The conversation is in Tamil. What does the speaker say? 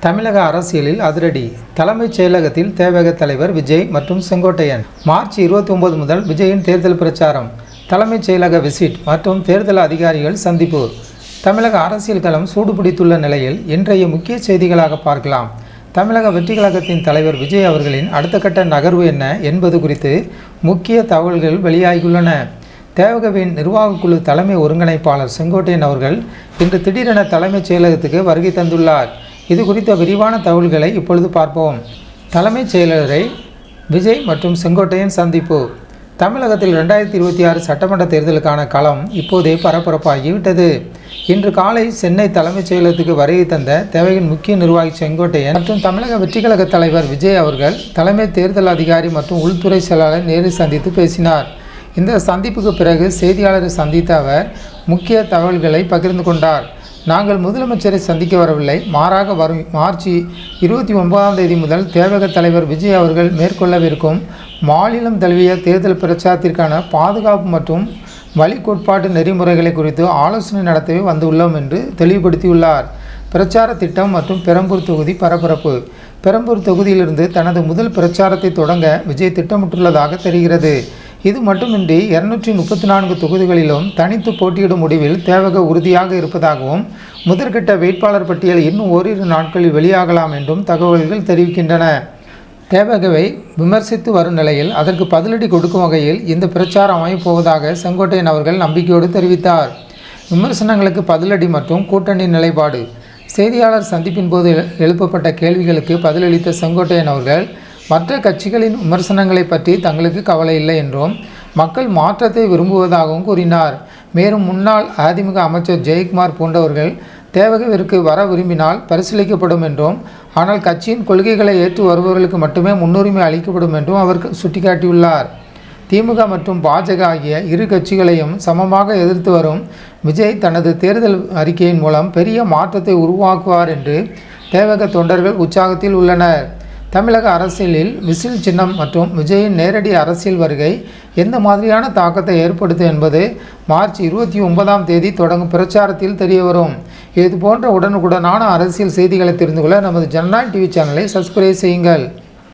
தமிழக அரசியலில் அதிரடி. தலைமைச் செயலகத்தில் தேவக தலைவர் விஜய் மற்றும் செங்கோட்டையன். மார்ச் 29 முதல் விஜயின் தேர்தல் பிரச்சாரம். தலைமைச் செயலக விசிட் மற்றும் தேர்தல் அதிகாரிகள் சந்திப்பு. தமிழக அரசியல் களம் சூடுபிடித்துள்ள நிலையில் இன்றைய முக்கிய செய்திகளாக பார்க்கலாம். தமிழக வெற்றி கழகத்தின் தலைவர் விஜய் அவர்களின் அடுத்த கட்ட நகர்வு என்ன என்பது குறித்து முக்கிய தகவல்கள் வெளியாகியுள்ளன. தேவகவின் நிர்வாகக்குழு தலைமை ஒருங்கிணைப்பாளர் செங்கோட்டையன் அவர்கள் இன்று திடீரென தலைமைச் செயலகத்துக்கு வருகை தந்துள்ளார். இது குறித்த விரிவான தகவல்களை இப்பொழுது பார்ப்போம். தலைமைச் செயலரை விஜய் மற்றும் செங்கோட்டையன் சந்திப்பு. தமிழகத்தில் 2026 சட்டமன்ற தேர்தலுக்கான களம் இப்போதே பரபரப்பாகிவிட்டது. இன்று காலை சென்னை தலைமைச் செயலகத்துக்கு வருகை தந்த தேவகின் முக்கிய நிர்வாகி செங்கோட்டையன் மற்றும் தமிழக வெற்றி கழக தலைவர் விஜய் அவர்கள் தலைமை தேர்தல் அதிகாரி மற்றும் உள்துறை செயலாளர் நேரில் சந்தித்து பேசினார். இந்த சந்திப்புக்கு பிறகு செய்தியாளரை சந்தித்த அவர் முக்கிய தகவல்களை பகிர்ந்து கொண்டார். நாங்கள் முதலமைச்சரை சந்திக்க வரவில்லை, மாறாக வரும் மார்ச் 29 முதல் தேவக தலைவர் விஜய் அவர்கள் மேற்கொள்ளவிருக்கும் மாநிலம் தழுவிய தேர்தல் பிரச்சாரத்திற்கான பாதுகாப்பு மற்றும் வழிகோட்பாட்டு நெறிமுறைகளை குறித்து ஆலோசனை நடத்தவே வந்துள்ளோம் என்று தெளிவுபடுத்தியுள்ளார். பிரச்சார திட்டம் மற்றும் பெரம்பூர் தொகுதி பரபரப்பு. பெரம்பூர் தொகுதியிலிருந்து தனது முதல் பிரச்சாரத்தை தொடங்க விஜய் திட்டமிட்டுள்ளதாக தெரிகிறது. இது மட்டுமின்றி 234 தொகுதிகளிலும் தனித்து போட்டியிடும் முடிவில் தேவக உறுதியாக இருப்பதாகவும் முதற்கட்ட வேட்பாளர் பட்டியல் இன்னும் ஓரிரு நாட்களில் வெளியாகலாம் என்றும் தகவல்கள் தெரிவிக்கின்றன. தேவகவை விமர்சித்து வரும் நிலையில் அதற்கு பதிலடி கொடுக்கும் வகையில் இந்த பிரச்சாரம் அமையப்போவதாக செங்கோட்டையன் அவர்கள் நம்பிக்கையோடு தெரிவித்தார். விமர்சனங்களுக்கு பதிலடி மற்றும் கூட்டணி நிலைப்பாடு. செய்தியாளர் சந்திப்பின் போது எழுப்பப்பட்ட கேள்விகளுக்கு பதிலளித்த செங்கோட்டையன் அவர்கள் மற்ற கட்சிகளின் விமர்சனங்களை பற்றி தங்களுக்கு கவலை இல்லை என்றும் மக்கள் மாற்றத்தை விரும்புவதாகவும் கூறினார். மேலும் முன்னாள் அதிமுக அமைச்சர் ஜெயக்குமார் போன்றவர்கள் தேவகவிற்கு வர விரும்பினால் பரிசீலிக்கப்படும் என்றும், ஆனால் கட்சியின் கொள்கைகளை ஏற்று வருபவர்களுக்கு மட்டுமே முன்னுரிமை அளிக்கப்படும் என்றும் அவர் சுட்டிக்காட்டியுள்ளார். திமுக மற்றும் பாஜக ஆகிய இரு கட்சிகளையும் சமமாக எதிர்த்து வரும் விஜய் தனது தேர்தல் அறிக்கையின் மூலம் பெரிய மாற்றத்தை உருவாக்குவார் என்று தேவக தொண்டர்கள் உற்சாகத்தில் உள்ளனர். தமிழக அரசியலில் விசில் சின்னம் மற்றும் விஜயின் நேரடி அரசியல் வருகை எந்த மாதிரியான தாக்கத்தை ஏற்படுத்தும் என்பது மார்ச் 29 தொடங்கும் பிரச்சாரத்தில் தெரியவரும். இது போன்ற உடனுக்குடனான அரசியல் செய்திகளை தெரிந்து கொள்ள நமது ஜனநாயகம் டிவி சேனலை சப்ஸ்கிரைப் செய்யுங்கள்.